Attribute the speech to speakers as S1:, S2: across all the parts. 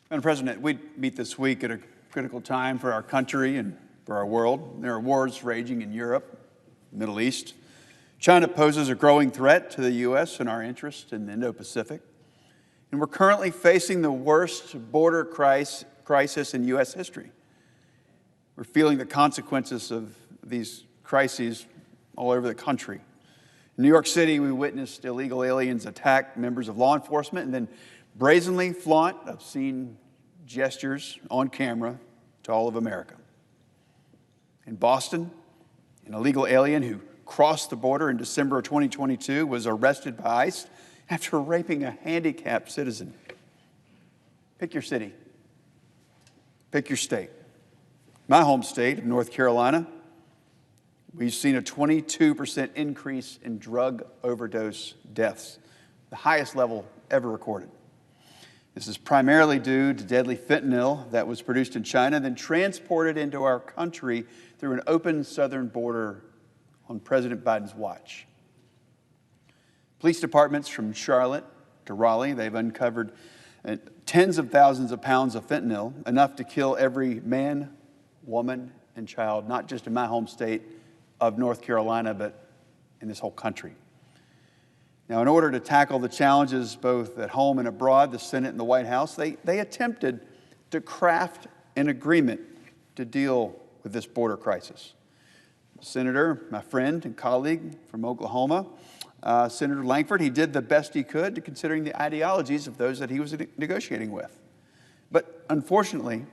S1: Madam President, we meet this week at a critical time for our country and for our world. There are wars raging in Europe, the Middle East. China poses a growing threat to the U.S. and our interests in the Indo-Pacific. And we're currently facing the worst border crisis in U.S. history. We're feeling the consequences of these crises all over the country. In New York City, we witnessed illegal aliens attack members of law enforcement and then brazenly flaunt obscene gestures on camera to all of America. In Boston, an illegal alien who crossed the border in December of 2022 was arrested by ICE after raping a handicapped citizen. Pick your city. Pick your state. My home state of North Carolina, we've seen a 22% increase in drug overdose deaths, the highest level ever recorded. This is primarily due to deadly fentanyl that was produced in China, then transported into our country through an open southern border on President Biden's watch. Police departments from Charlotte to Raleigh, they've uncovered tens of thousands of pounds of fentanyl, enough to kill every man, woman, and child, not just in my home state of North Carolina, but in this whole country. Now, in order to tackle the challenges both at home and abroad, the Senate and the White House, they attempted to craft an agreement to deal with this border crisis. Senator, my friend and colleague from Oklahoma, Senator Lankford, he did the best he could considering the ideologies of those that he was negotiating with. But unfortunately,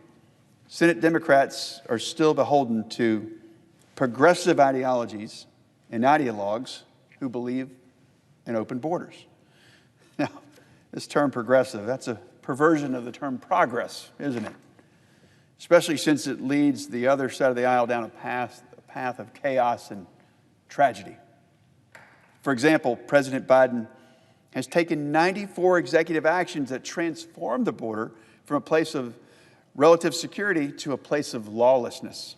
S1: Senate Democrats are still beholden to progressive ideologies and ideologues who believe in open borders. Now, this term progressive, that's a perversion of the term progress, isn't it? Especially since it leads the other side of the aisle down a path of chaos and tragedy. For example, President Biden has taken 94 executive actions that transform the border from a place of relative security to a place of lawlessness.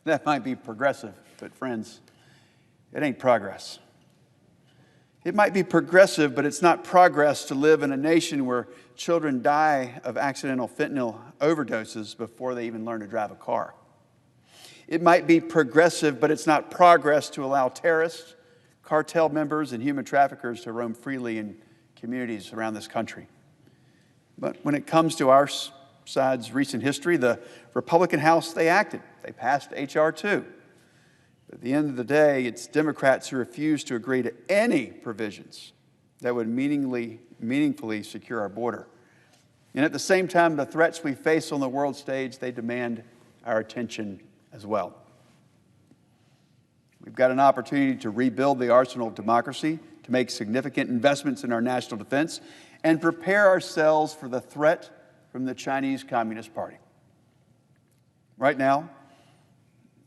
S1: That might be progressive, but friends, it ain't progress. It might be progressive, but it's not progress to live in a nation where children die of accidental fentanyl overdoses before they even learn to drive a car. It might be progressive, but it's not progress to allow terrorists, cartel members, and human traffickers to roam freely in communities around this country. But when it comes to our side's recent history, the Republican House, they acted. They passed H.R. 2. But at the end of the day, it's Democrats who refuse to agree to any provisions that would meaningfully secure our border. And at the same time, the threats we face on the world stage, they demand our attention as well. We've got an opportunity to rebuild the arsenal of democracy, to make significant investments in our national defense, and prepare ourselves for the threat from the Chinese Communist Party. Right now,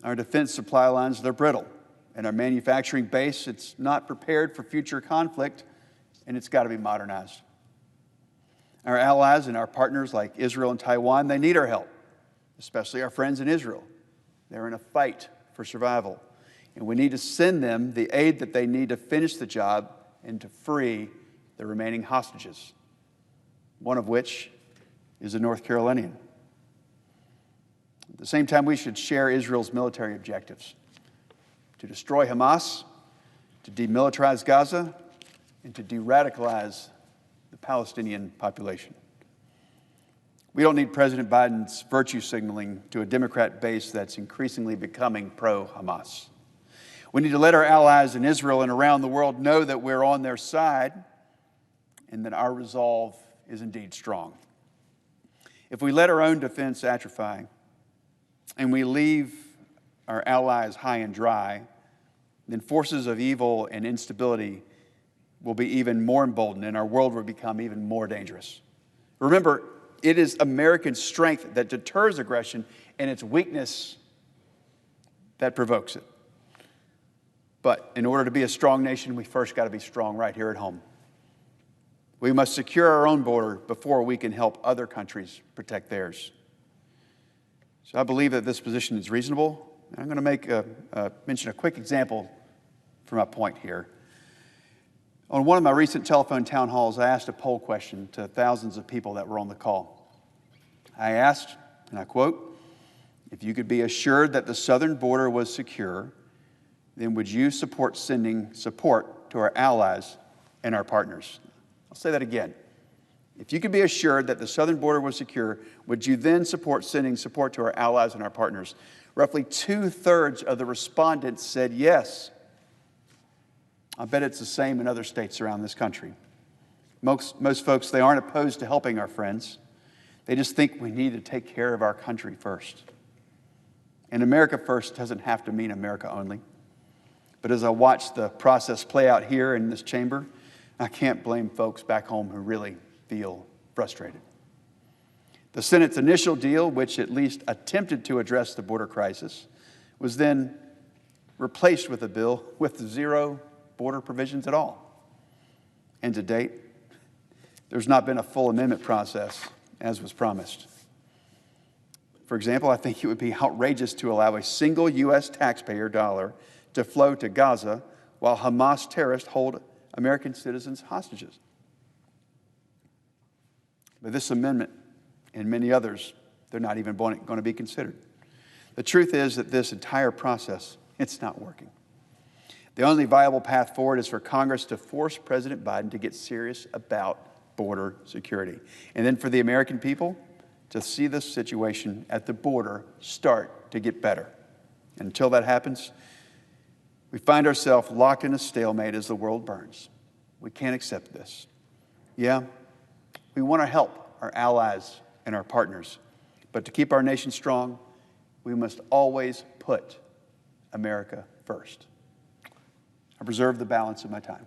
S1: our defense supply lines, they're brittle, and our manufacturing base, it's not prepared for future conflict, and it's got to be modernized. Our allies and our partners like Israel and Taiwan, they need our help, especially our friends in Israel. They're in a fight for survival, and we need to send them the aid that they need to finish the job and to free the remaining hostages, one of which is a North Carolinian. At the same time, we should share Israel's military objectives: to destroy Hamas, to demilitarize Gaza, and to de-radicalize the Palestinian population. We don't need President Biden's virtue signaling to a Democrat base that's increasingly becoming pro-Hamas. We need to let our allies in Israel and around the world know that we're on their side and that our resolve is indeed strong. If we let our own defense atrophy and we leave our allies high and dry, then forces of evil and instability will be even more emboldened and our world will become even more dangerous. Remember, it is American strength that deters aggression and it's weakness that provokes it. But in order to be a strong nation, we first got to be strong right here at home. We must secure our own border before we can help other countries protect theirs. So I believe that this position is reasonable. And I'm going to mention a quick example for my point here. On one of my recent telephone town halls, I asked a poll question to thousands of people that were on the call. I asked, and I quote, "If you could be assured that the southern border was secure, then would you support sending support to our allies and our partners?" I'll say that again. If you could be assured that the southern border was secure, would you then support sending support to our allies and our partners? Roughly 2/3 of the respondents said yes. I bet it's the same in other states around this country. Most folks, they aren't opposed to helping our friends. They just think we need to take care of our country first. And America first doesn't have to mean America only. But as I watch the process play out here in this chamber, I can't blame folks back home who really feel frustrated. The Senate's initial deal, which at least attempted to address the border crisis, was then replaced with a bill with zero border provisions at all. And to date, there's not been a full amendment process as was promised. For example, I think it would be outrageous to allow a single U.S. taxpayer dollar to flow to Gaza while Hamas terrorists hold American citizens hostages. But this amendment and many others, they're not even going to be considered. The truth is that this entire process, it's not working. The only viable path forward is for Congress to force President Biden to get serious about border security. And then for the American people to see this situation at the border start to get better. And until that happens, we find ourselves locked in a stalemate as the world burns. We can't accept this. Yeah, we want to help our allies and our partners, but to keep our nation strong, we must always put America first. I reserve the balance of my time.